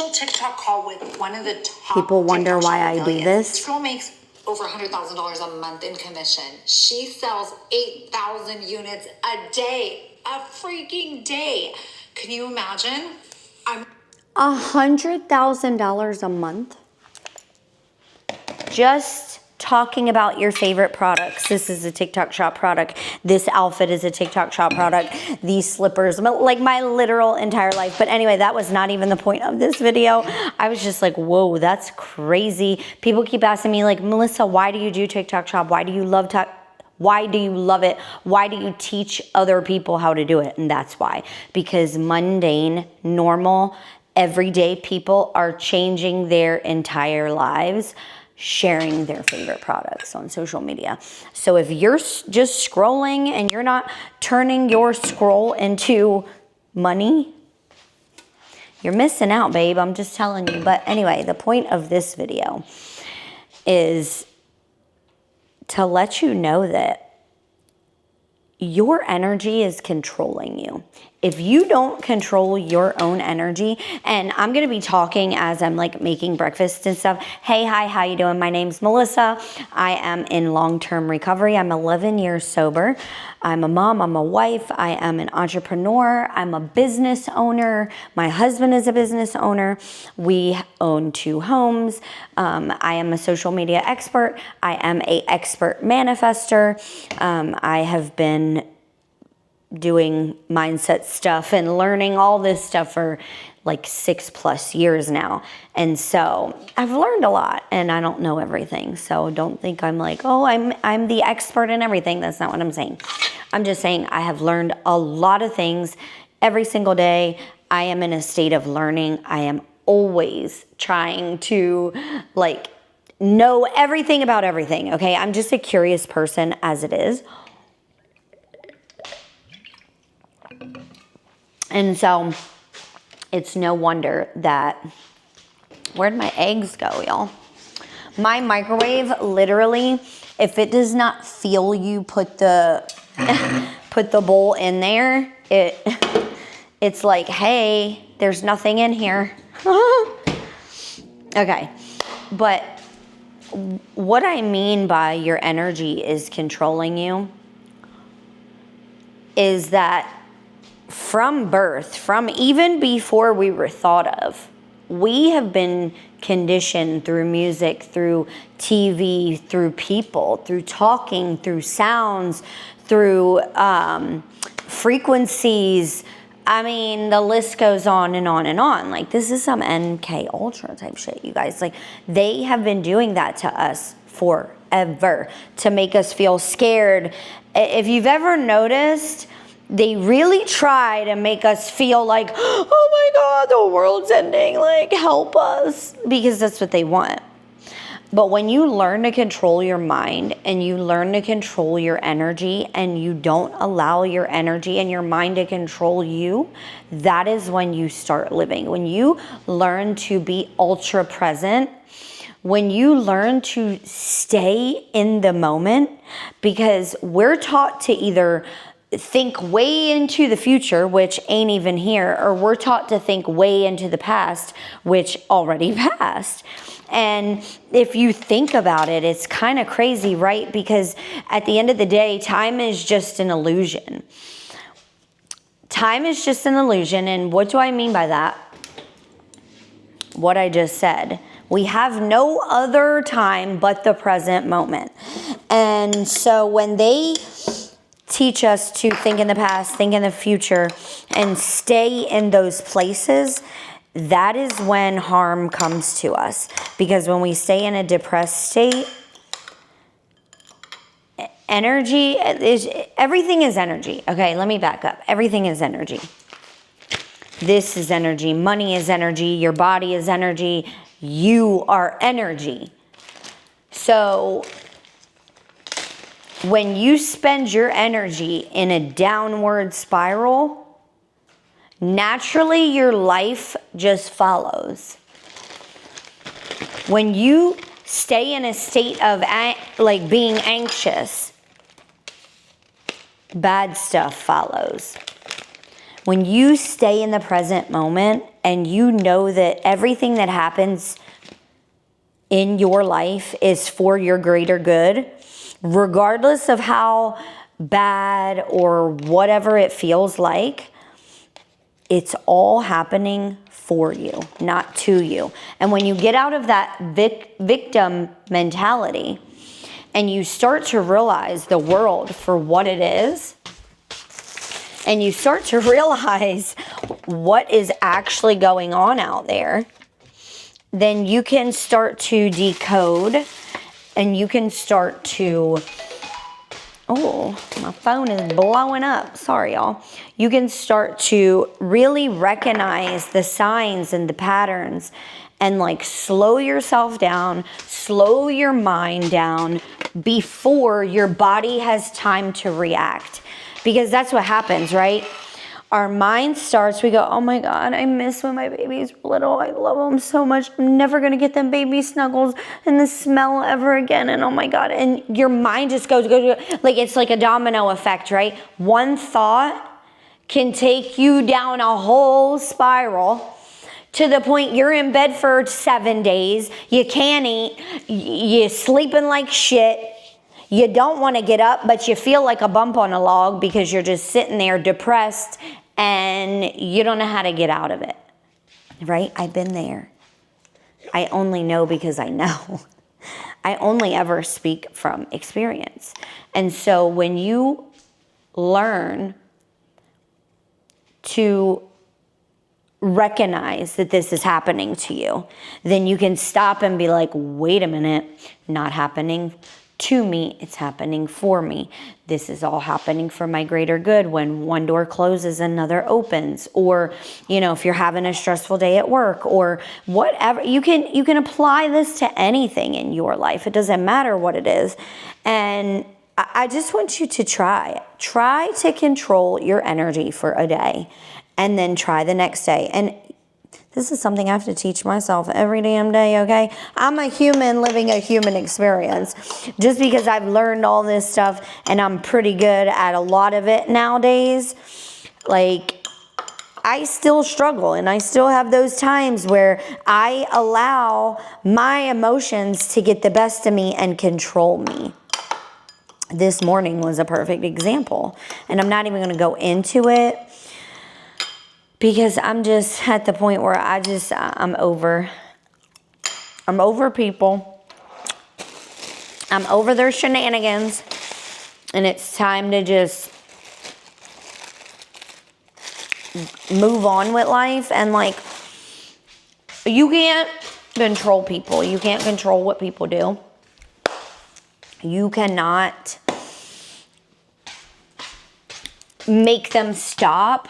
initial TikTok call with one of the top people wonder TikTok why I do this. This girl makes over $100,000 a month in commission. She sells 8,000 units a day, a freaking day. Can you imagine? $100,000 a month? Just talking about your favorite products. This is a TikTok shop product. This outfit is a TikTok shop product. These slippers, like my literal entire life. But anyway, that was not even the point of this video. I was just like, whoa, that's crazy. People keep asking me like, Melissa, why do you do TikTok shop? Why do you love why do you love it? Why do you teach other people how to do it? And that's why. Because mundane, normal, everyday people are changing their entire lives sharing their favorite products on social media. So if you're just scrolling and you're not turning your scroll into money, you're missing out, babe. I'm just telling you. But anyway, the point of this video is to let you know that your energy is controlling you. If you don't control your own energy, and I'm gonna be talking as I'm like making breakfast and stuff. Hey, hi, how you doing? My name's Melissa. I am in long-term recovery. I'm 11 years sober. I'm a mom, I'm a wife, I am an entrepreneur, I'm a business owner. My husband is a business owner. We own 2 homes. I am a social media expert. I am an expert manifester. I have been doing mindset stuff and learning all this stuff for like 6+ years now. And so I've learned a lot and I don't know everything. So don't think I'm like, oh, I'm the expert in everything. That's not what I'm saying. I'm just saying I have learned a lot of things every single day. I am in a state of learning. I am always trying to like know everything about everything. Okay. I'm just a curious person as it is. And so it's no wonder that, where'd my eggs go, y'all? My microwave, literally, if it does not feel you put the bowl in there, it's like, hey, there's nothing in here. Okay, but what I mean by your energy is controlling you is that from birth, from even before we were thought of, we have been conditioned through music, through TV, through people, through talking, through sounds, through frequencies. I mean, the list goes on and on and on. Like, this is some MK Ultra type shit, you guys. Like, they have been doing that to us forever to make us feel scared. If you've ever noticed, they really try to make us feel like, oh my God, the world's ending, like help us, because that's what they want. But when you learn to control your mind and you learn to control your energy and you don't allow your energy and your mind to control you, that is when you start living. When you learn to be ultra present, when you learn to stay in the moment, because we're taught to either think way into the future, which ain't even here, or we're taught to think way into the past, which already passed. And if you think about it, it's kind of crazy, right? Because at the end of the day, time is just an illusion. Time is just an illusion. And what do I mean by that? What I just said. We have no other time but the present moment. And so when they teach us to think in the past, think in the future, and stay in those places, that is when harm comes to us. Because when we stay in a depressed state, energy is, everything is energy. Okay, let me back up. Everything is energy. This is energy. Money is energy. Your body is energy. You are energy. So when you spend your energy in a downward spiral, naturally your life just follows. When you stay in a state of like being anxious, bad stuff follows. When you stay in the present moment and you know that everything that happens in your life is for your greater good, regardless of how bad or whatever it feels like, it's all happening for you, not to you. And when you get out of that victim mentality and you start to realize the world for what it is, and you start to realize what is actually going on out there, then you can start to decode and you can start to, oh, my phone is blowing up. Sorry, y'all. You can start to really recognize the signs and the patterns and like slow yourself down, slow your mind down before your body has time to react. Because that's what happens, right? Our mind starts, we go, oh my God, I miss when my babies were little. I love them so much. I'm never going to get them baby snuggles and the smell ever again. And oh my God. And your mind just goes, like it's like a domino effect, right? One thought can take you down a whole spiral to the point you're in bed for 7 days. You can't eat. You're sleeping like shit. You don't want to get up, but you feel like a bump on a log because you're just sitting there depressed and you don't know how to get out of it, right? I've been there. I only know because I know. I only ever speak from experience. And so when you learn to recognize that this is happening to you, then you can stop and be like, wait a minute, not happening to me, it's happening for me. This is all happening for my greater good. When one door closes, another opens. Or, if you're having a stressful day at work or whatever, you can apply this to anything in your life. It doesn't matter what it is. And I just want you to try to control your energy for a day and then try the next day. And this is something I have to teach myself every damn day, okay? I'm a human living a human experience. Just because I've learned all this stuff and I'm pretty good at a lot of it nowadays, like, I still struggle and I still have those times where I allow my emotions to get the best of me and control me. This morning was a perfect example. And I'm not even going to go into it, because I'm just at the point where I'm over people. I'm over their shenanigans. And it's time to just move on with life. And like, you can't control people. You can't control what people do. You cannot make them stop.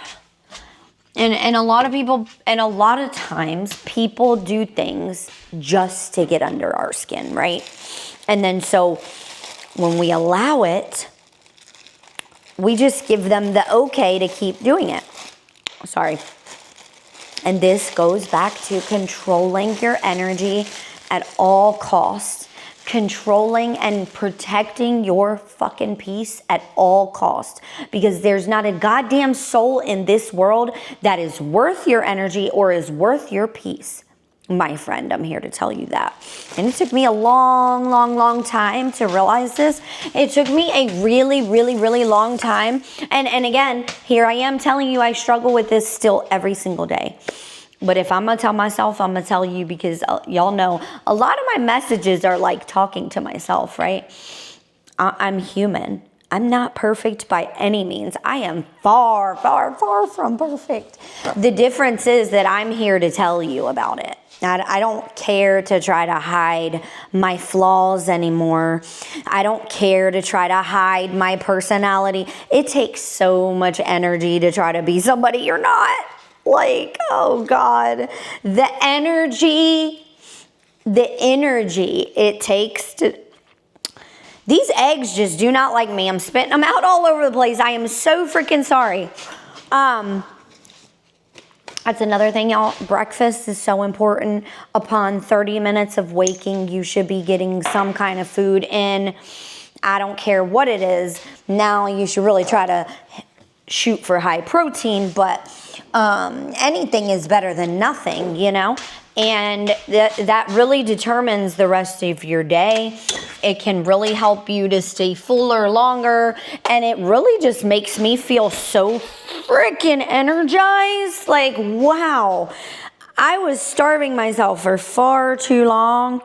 And a lot of people, and a lot of times, people do things just to get under our skin, right? And then so when we allow it, we just give them the okay to keep doing it. Sorry. And this goes back to controlling your energy at all costs. Controlling and protecting your fucking peace at all costs, because there's not a goddamn soul in this world that is worth your energy or is worth your peace. My friend, I'm here to tell you that. And it took me a long time to realize this. It took me a really long time. And again, here I am telling you I struggle with this still every single day. But if I'm going to tell myself, I'm going to tell you, because y'all know a lot of my messages are like talking to myself, right? I'm human. I'm not perfect by any means. I am far from perfect. The difference is that I'm here to tell you about it. I don't care to try to hide my flaws anymore. I don't care to try to hide my personality. It takes so much energy to try to be somebody you're not. Like, oh God, the energy it takes to, these eggs just do not like me. I'm spitting them out all over the place. I am so freaking sorry. That's another thing, y'all. Breakfast is so important. Upon 30 minutes of waking, you should be getting some kind of food in. I don't care what it is. Now you should really try to shoot for high protein, but anything is better than nothing, you know? And that really determines the rest of your day. It can really help you to stay fuller longer. And it really just makes me feel so freaking energized. Like, wow. I was starving myself for far too long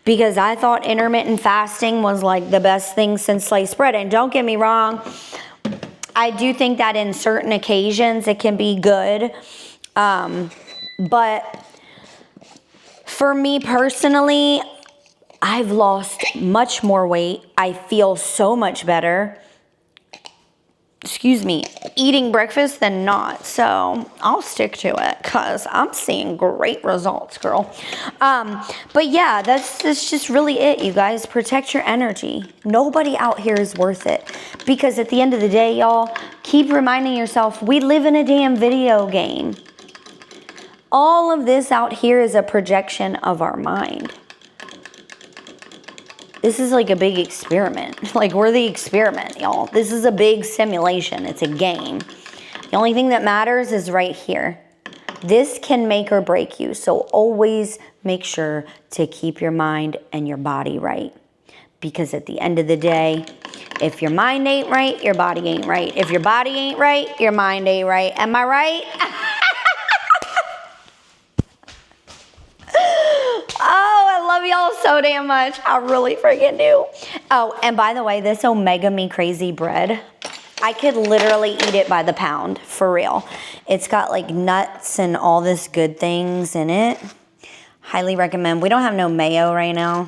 because I thought intermittent fasting was like the best thing since sliced bread. And don't get me wrong, I do think that in certain occasions it can be good. But for me personally, I've lost much more weight. I feel so much better, eating breakfast than not. So I'll stick to it because I'm seeing great results, girl. But yeah, that's just really it, you guys. Protect your energy. Nobody out here is worth it. Because at the end of the day, y'all, keep reminding yourself, we live in a damn video game. All of this out here is a projection of our mind. This is like a big experiment. Like, we're the experiment, y'all. This is a big simulation. It's a game. The only thing that matters is right here. This can make or break you. So always make sure to keep your mind and your body right. Because at the end of the day, if your mind ain't right, your body ain't right. If your body ain't right, your mind ain't right. Am I right? Oh, I love y'all so damn much. I really freaking do. Oh, and by the way, this Omega Me Crazy bread, I could literally eat it by the pound, for real. It's got like nuts and all this good things in it. Highly recommend. We don't have no mayo right now,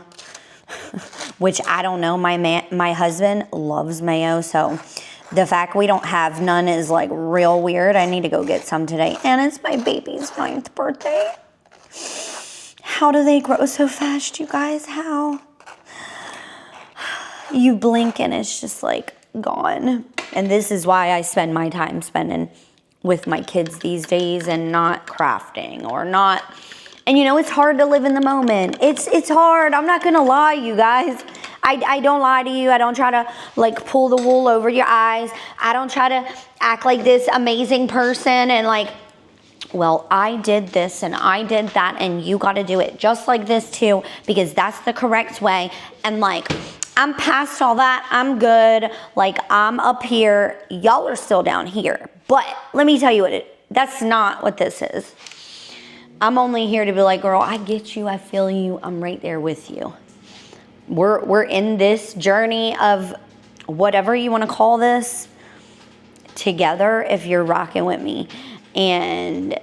which I don't know. My husband loves mayo, so the fact we don't have none is like real weird. I need to go get some today. And it's my baby's 9th birthday. How do they grow so fast, you guys? How? You blink and it's just like gone. And this is why I spend my time spending with my kids these days and not crafting or not. And you know, it's hard to live in the moment. It's hard. I'm not going to lie, you guys. I don't lie to you. I don't try to like pull the wool over your eyes. I don't try to act like this amazing person and like, well, I did this and I did that and you got to do it just like this too because that's the correct way. And like, I'm past all that. I'm good. Like, I'm up here. Y'all are still down here. But let me tell you that's not what this is. I'm only here to be like, girl, I get you. I feel you. I'm right there with you. We're in this journey of whatever you want to call this together if you're rocking with me. And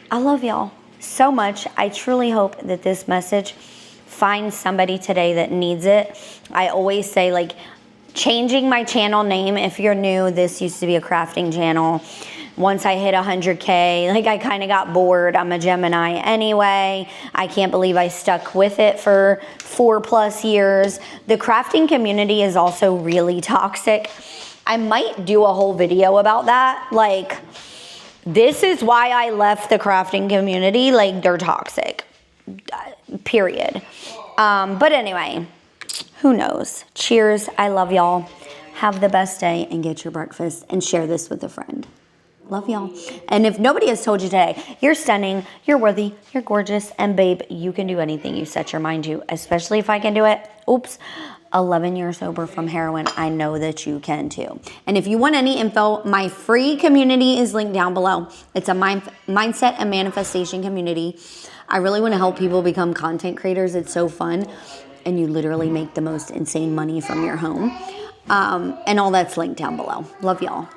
I love y'all so much. I truly hope that this message finds somebody today that needs it. I always say, like, changing my channel name. If you're new, this used to be a crafting channel. Once I hit 100K, like, I kind of got bored. I'm a Gemini anyway. I can't believe I stuck with it for 4+ years. The crafting community is also really toxic. I might do a whole video about that. Like, this is why I left the crafting community. Like, they're toxic, period. But anyway, who knows? Cheers. I love y'all. Have the best day and get your breakfast and share this with a friend. Love y'all. And if nobody has told you today, you're stunning, you're worthy, you're gorgeous, and babe, you can do anything you set your mind to, especially if I can do it. Oops. 11 years sober from heroin. I know that you can too. And if you want any info, my free community is linked down below. It's a mindset and manifestation community. I really want to help people become content creators. It's so fun. And you literally make the most insane money from your home. And all that's linked down below. Love y'all.